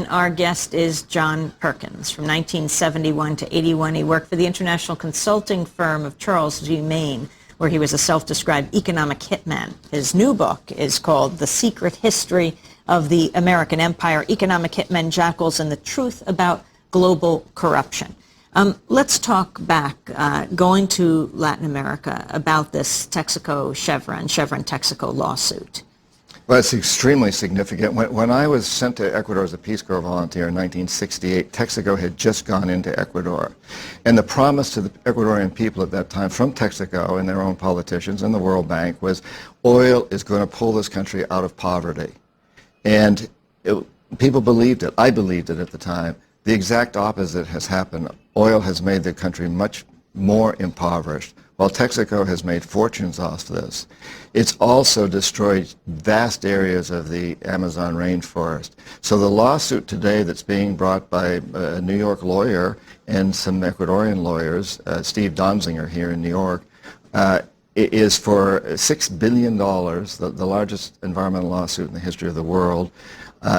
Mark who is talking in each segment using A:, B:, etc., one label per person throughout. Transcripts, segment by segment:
A: gentlemen, our guest is John Perkins. From 1971 to 81, he worked for the international consulting firm of Charles G. Main, where he was a self-described economic hitman. His new book is called The Secret History of the American Empire, Economic Hitmen, Jackals, and the Truth About Global Corruption. Let's talk back, going to Latin America, about this Chevron-Texaco lawsuit.
B: Well, it's extremely significant. When I was sent to Ecuador as a Peace Corps volunteer in 1968, Texaco had just gone into Ecuador. And the promise to the Ecuadorian people at that time from Texaco and their own politicians and the World Bank was oil is going to pull this country out of poverty. And people believed it. I believed it at the time. The exact opposite has happened. Oil has made the country much more impoverished, while Texaco has made fortunes off this. It's also destroyed vast areas of the Amazon rainforest. So the lawsuit today that's being brought by a New York lawyer and some Ecuadorian lawyers, Steve Donziger here in New York, is for $6 billion, the largest environmental lawsuit in the history of the world,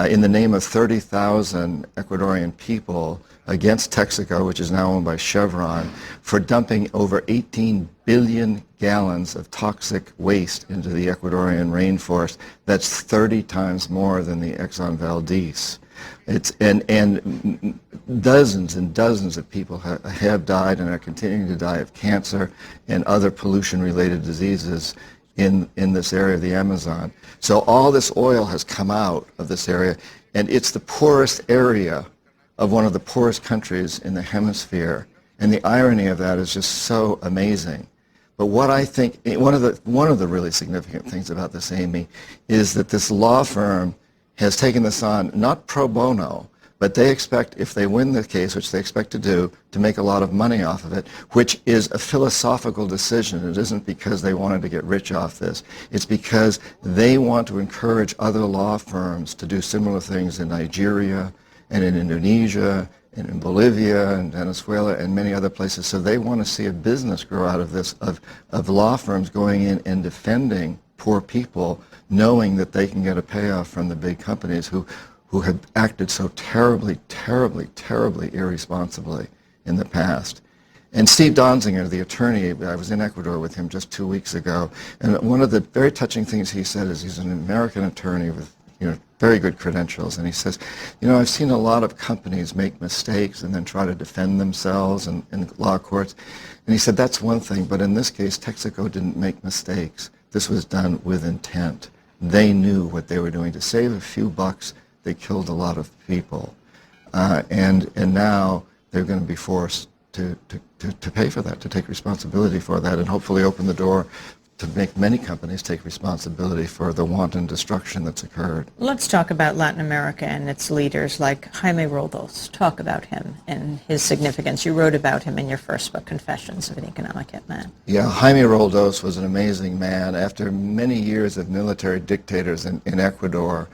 B: in the name of 30,000 Ecuadorian people against Texaco, which is now owned by Chevron, for dumping over 18 billion gallons of toxic waste into the Ecuadorian rainforest. That's 30 times more than the Exxon Valdez. And dozens and dozens of people have died and are continuing to die of cancer and other pollution-related diseases in this area of the Amazon. So all this oil has come out of this area, and it's the poorest area of one of the poorest countries in the hemisphere. And the irony of that is just so amazing. But what I think, one of the really significant things about this, Amy, is that this law firm has taken this on, not pro bono, but they expect, if they win the case, which they expect to do, to make a lot of money off of it, which is a philosophical decision. It isn't because they wanted to get rich off this. It's because they want to encourage other law firms to do similar things in Nigeria and in Indonesia and in Bolivia and Venezuela and many other places. So they want to see a business grow out of this, of law firms going in and defending poor people, knowing that they can get a payoff from the big companies who have acted so terribly, terribly, terribly irresponsibly in the past. And Steve Donziger, the attorney, I was in Ecuador with him just 2 weeks ago, and one of the very touching things he said is he's an American attorney with very good credentials, and he says, I've seen a lot of companies make mistakes and then try to defend themselves in law courts. And he said, that's one thing, but in this case, Texaco didn't make mistakes. This was done with intent. They knew what they were doing. To save a few bucks, they killed a lot of people. And now they're going to be forced to pay for that, to take responsibility for that, and hopefully open the door to make many companies take responsibility for the wanton destruction that's occurred.
A: Let's talk about Latin America and its leaders like Jaime Roldos. Talk about him and his significance. You wrote about him in your first book, Confessions of an Economic Hitman.
B: Yeah, Jaime Roldos was an amazing man. After many years of military dictators in Ecuador,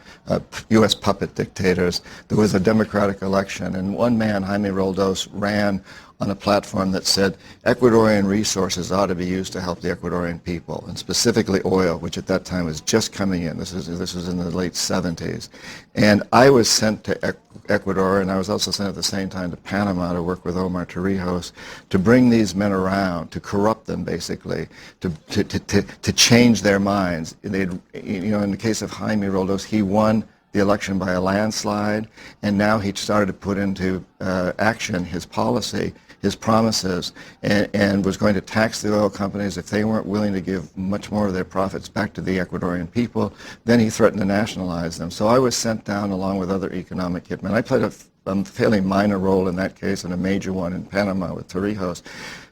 B: U.S. puppet dictators, there was a democratic election, and one man, Jaime Roldos, ran on a platform that said Ecuadorian resources ought to be used to help the Ecuadorian people, and specifically oil, which at that time was just coming in. This was in the late 70s. And I was sent to Ecuador, and I was also sent at the same time to Panama to work with Omar Torrijos to bring these men around, to corrupt them basically, to change their minds. In the case of Jaime Roldos, he won the election by a landslide, and now he started to put into action his policy, his promises, and was going to tax the oil companies if they weren't willing to give much more of their profits back to the Ecuadorian people. Then he threatened to nationalize them. So I was sent down along with other economic hitmen. I played a fairly minor role in that case and a major one in Panama with Torrijos.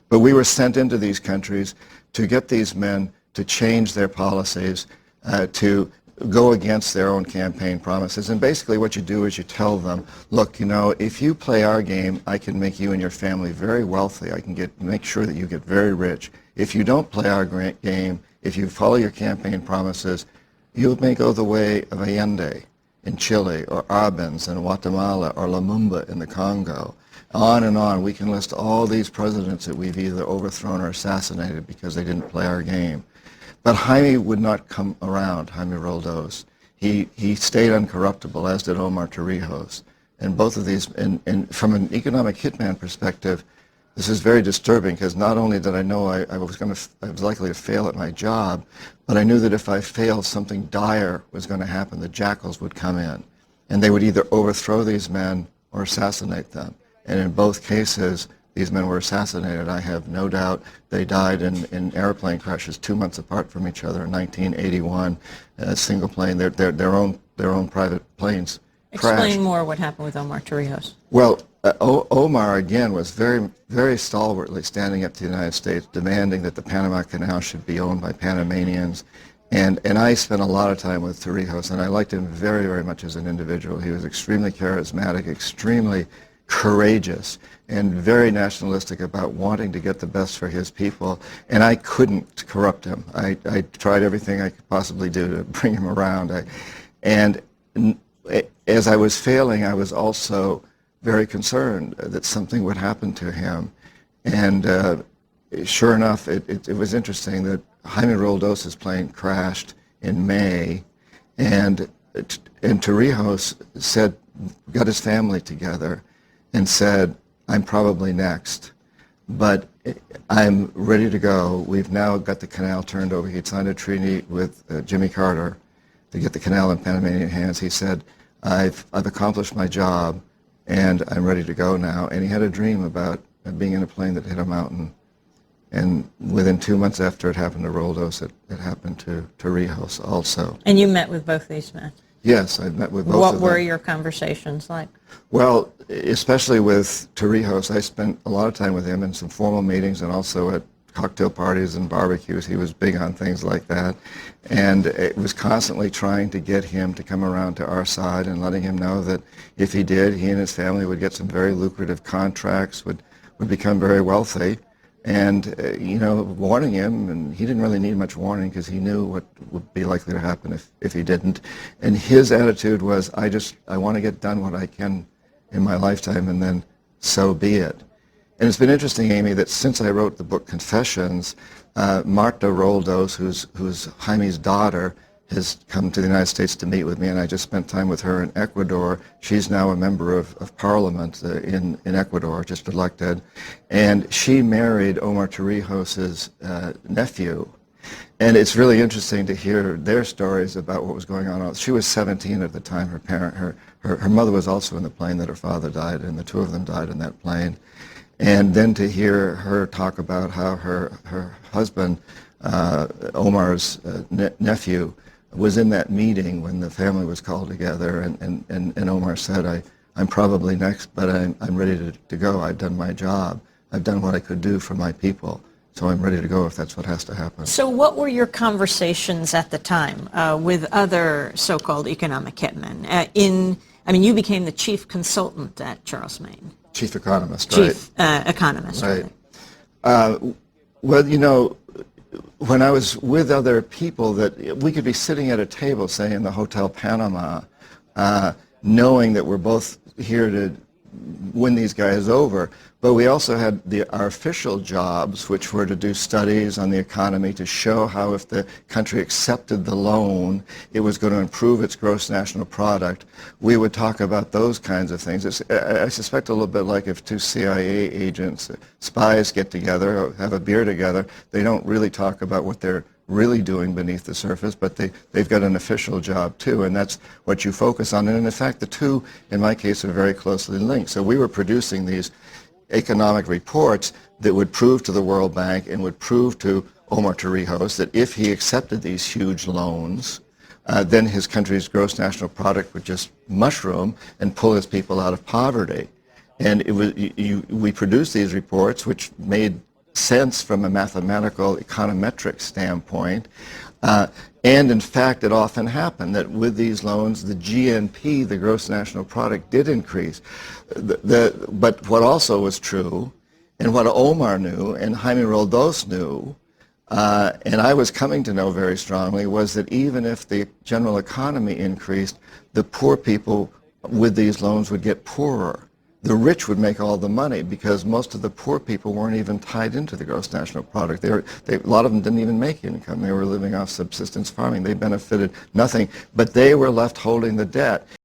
B: But we were sent into these countries to get these men to change their policies, to go against their own campaign promises. And basically what you do is you tell them, look, if you play our game, I can make you and your family very wealthy. I can make sure that you get very rich. If you don't play our game, if you follow your campaign promises, you may go the way of Allende in Chile, or Arbenz in Guatemala, or Lumumba in the Congo. On and on. We can list all these presidents that we've either overthrown or assassinated because they didn't play our game. But Jaime would not come around, Jaime Roldos. He stayed uncorruptible, as did Omar Torrijos. And both of these, and from an economic hitman perspective, this is very disturbing because not only did I know I was likely to fail at my job, but I knew that if I failed, something dire was going to happen. The jackals would come in, and they would either overthrow these men or assassinate them. And in both cases, these men were assassinated. I have no doubt they died in airplane crashes 2 months apart from each other in 1981. A single plane, their own private planes crashed.
A: Explain more what happened with Omar Torrijos.
B: Well, Omar, again, was very, very stalwartly standing up to the United States, demanding that the Panama Canal should be owned by Panamanians. And I spent a lot of time with Torrijos, and I liked him very, very much as an individual. He was extremely charismatic, extremely courageous, and very nationalistic about wanting to get the best for his people. And I couldn't corrupt him. I tried everything I could possibly do to bring him around. As I was failing, I was also very concerned that something would happen to him. And sure enough, it was interesting that Jaime Roldos's plane crashed in May, and Torrijos got his family together and said, I'm probably next, but I'm ready to go. We've now got the canal turned over. He'd signed a treaty with Jimmy Carter to get the canal in Panamanian hands. He said, I've accomplished my job, and I'm ready to go now. And he had a dream about being in a plane that hit a mountain. And within 2 months after it happened to Roldos, it happened to Torrijos also.
A: And you met with both these men?
B: Yes, I met with both of them.
A: What were your conversations like?
B: Well, especially with Torrijos, I spent a lot of time with him in some formal meetings and also at cocktail parties and barbecues. He was big on things like that. And it was constantly trying to get him to come around to our side and letting him know that if he did, he and his family would get some very lucrative contracts, would become very wealthy. And, warning him, and he didn't really need much warning because he knew what would be likely to happen if he didn't. And his attitude was, I want to get done what I can in my lifetime, and then so be it. And it's been interesting, Amy, that since I wrote the book Confessions, Marta Roldos, who's Jaime's daughter, has come to the United States to meet with me, and I just spent time with her in Ecuador. She's now a member of parliament in Ecuador, just elected, and she married Omar Torrijos' nephew. And it's really interesting to hear their stories about what was going on. She was 17 at the time. Her mother was also in the plane that her father died in. The two of them died in that plane. And then to hear her talk about how her husband, Omar's nephew, was in that meeting when the family was called together, and Omar said, I'm probably next, but I'm ready to go. I've done my job. I've done what I could do for my people, so I'm ready to go if that's what has to happen.
A: So what were your conversations at the time with other so-called economic hitmen? You became the chief consultant at Charles Mane.
B: Chief economist, right?
A: Chief economist,
B: right. Well, when I was with other people, that we could be sitting at a table, say in the Hotel Panama, knowing that we're both here to win these guys over, but we also had our official jobs, which were to do studies on the economy to show how if the country accepted the loan, it was going to improve its gross national product. We would talk about those kinds of things. I suspect a little bit like if two CIA agents, spies get together, have a beer together, they don't really talk about what they're really doing beneath the surface, but they've got an official job too, and that's what you focus on. And in fact, the two, in my case, are very closely linked. So we were producing these economic reports that would prove to the World Bank and would prove to Omar Torrijos that if he accepted these huge loans, then his country's gross national product would just mushroom and pull his people out of poverty. And we produced these reports, which made sense from a mathematical econometric standpoint. And in fact, it often happened that with these loans, the GNP, the gross national product, did increase. But what also was true, and what Omar knew, and Jaime Roldos knew, and I was coming to know very strongly, was that even if the general economy increased, the poor people with these loans would get poorer. The rich would make all the money because most of the poor people weren't even tied into the gross national product. A lot of them didn't even make income. They were living off subsistence farming. They benefited nothing, but they were left holding the debt.